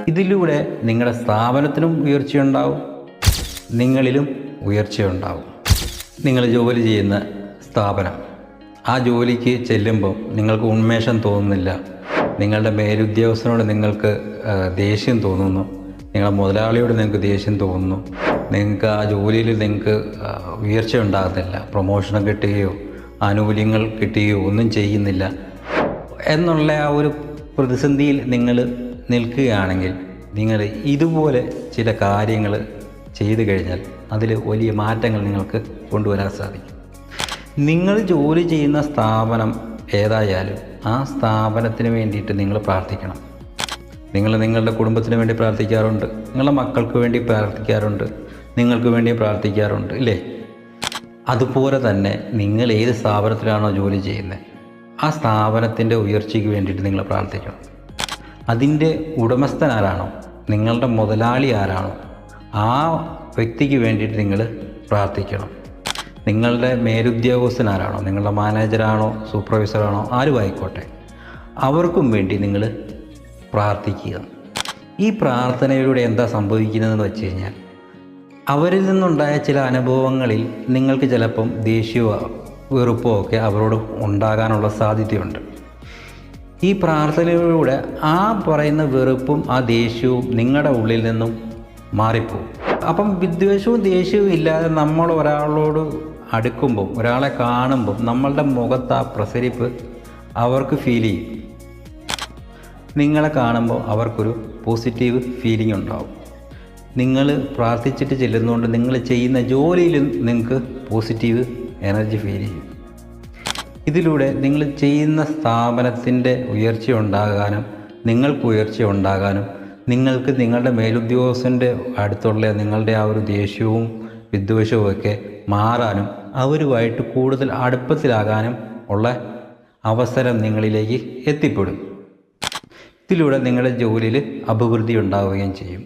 ഇതിലൂടെ നിങ്ങളുടെ സ്ഥാപനത്തിനും ഉയർച്ചയുണ്ടാവും, നിങ്ങളിലും ഉയർച്ചയുണ്ടാവും. നിങ്ങൾ ജോലി ചെയ്യുന്ന സ്ഥാപനം, ആ ജോലിക്ക് ചെല്ലുമ്പോൾ നിങ്ങൾക്ക് ഉന്മേഷം തോന്നുന്നില്ല, നിങ്ങളുടെ മേലുദ്യോഗസ്ഥനോട് നിങ്ങൾക്ക് ദേഷ്യം തോന്നുന്നു, നിങ്ങളുടെ മുതലാളിയോട് നിങ്ങൾക്ക് ദേഷ്യം തോന്നുന്നു, നിങ്ങൾക്ക് ആ ജോലിയിൽ നിങ്ങൾക്ക് ഉയർച്ച ഉണ്ടാകുന്നില്ല, പ്രൊമോഷൻ കിട്ടുകയോ ആനുകൂല്യങ്ങൾ കിട്ടുകയോ ഒന്നും ചെയ്യുന്നില്ല എന്നുള്ള ആ ഒരു പ്രതിസന്ധിയിൽ നിങ്ങൾ നിൽക്കുകയാണെങ്കിൽ നിങ്ങൾ ഇതുപോലെ ചില കാര്യങ്ങൾ ചെയ്തു കഴിഞ്ഞാൽ അതിൽ വലിയ മാറ്റങ്ങൾ നിങ്ങൾക്ക് കൊണ്ടുവരാൻ സാധിക്കും. നിങ്ങൾ ജോലി ചെയ്യുന്ന സ്ഥാപനം ഏതായാലും ആ സ്ഥാപനത്തിന് വേണ്ടിയിട്ട് നിങ്ങൾ പ്രാർത്ഥിക്കണം. നിങ്ങൾ നിങ്ങളുടെ കുടുംബത്തിന് വേണ്ടി പ്രാർത്ഥിക്കാറുണ്ട്, നിങ്ങളുടെ മക്കൾക്ക് വേണ്ടി പ്രാർത്ഥിക്കാറുണ്ട്, നിങ്ങൾക്ക് വേണ്ടി പ്രാർത്ഥിക്കാറുണ്ട് ഇല്ലേ? അതുപോലെ തന്നെ നിങ്ങൾ ഏത് സ്ഥാപനത്തിലാണോ ജോലി ചെയ്യുന്നത് ആ സ്ഥാപനത്തിൻ്റെ ഉയർച്ചയ്ക്ക് വേണ്ടിയിട്ട് നിങ്ങൾ പ്രാർത്ഥിക്കണം. അതിൻ്റെ ഉടമസ്ഥൻ ആരാണോ, നിങ്ങളുടെ മുതലാളി ആരാണോ ആ വ്യക്തിക്ക് വേണ്ടിയിട്ട് നിങ്ങൾ പ്രാർത്ഥിക്കണം. നിങ്ങളുടെ മേലുദ്യോഗസ്ഥൻ ആരാണോ, നിങ്ങളുടെ മാനേജറാണോ സൂപ്പർവൈസറാണോ ആരും ആയിക്കോട്ടെ, അവർക്കും വേണ്ടി നിങ്ങൾ പ്രാർത്ഥിക്കുക. ഈ പ്രാർത്ഥനയിലൂടെ എന്താ സംഭവിക്കുന്നതെന്ന് വെച്ച് കഴിഞ്ഞാൽ അവരിൽ നിന്നുണ്ടായ ചില അനുഭവങ്ങളിൽ നിങ്ങൾക്ക് ചിലപ്പം ദേഷ്യമോ വെറുപ്പോ ഒക്കെ അവരോട് ഉണ്ടാകാനുള്ള സാധ്യതയുണ്ട്. ഈ പ്രാർത്ഥനയിലൂടെ ആ പറയുന്ന വെറുപ്പും ആ ദേഷ്യവും നിങ്ങളുടെ ഉള്ളിൽ നിന്നും മാറിപ്പോവും. അപ്പം വിദ്വേഷവും ദേഷ്യവും ഇല്ലാതെ നമ്മൾ ഒരാളോട് അടുക്കുമ്പോൾ, ഒരാളെ കാണുമ്പോൾ നമ്മളുടെ മുഖത്ത് ആ പ്രസരിപ്പ് അവർക്ക് ഫീൽ ചെയ്യും. നിങ്ങളെ കാണുമ്പോൾ അവർക്കൊരു പോസിറ്റീവ് ഫീലിംഗ് ഉണ്ടാവും. നിങ്ങൾ പ്രാർത്ഥിച്ചിട്ട് ചെല്ലുന്നതുകൊണ്ട് നിങ്ങൾ ചെയ്യുന്ന ജോലിയിലും നിങ്ങൾക്ക് പോസിറ്റീവ് എനർജി ഫീൽ ചെയ്യും. ഇതിലൂടെ നിങ്ങൾ ചെയ്യുന്ന സ്ഥാപനത്തിൻ്റെ ഉയർച്ച ഉണ്ടാകാനും നിങ്ങൾക്ക് ഉയർച്ച ഉണ്ടാകാനും നിങ്ങൾക്ക് നിങ്ങളുടെ മേലുദ്യോഗസ്ഥൻ്റെ അടുത്തുള്ള നിങ്ങളുടെ ആ ഒരു ദേഷ്യവും വിദ്വേഷവും ഒക്കെ മാറാനും അവരുമായിട്ട് കൂടുതൽ അടുപ്പത്തിലാകാനും ഉള്ള അവസരം നിങ്ങളിലേക്ക് എത്തിപ്പെടും. ഇതിലൂടെ നിങ്ങളുടെ ജോലിയിൽ അഭിവൃദ്ധി ഉണ്ടാവുകയും ചെയ്യും.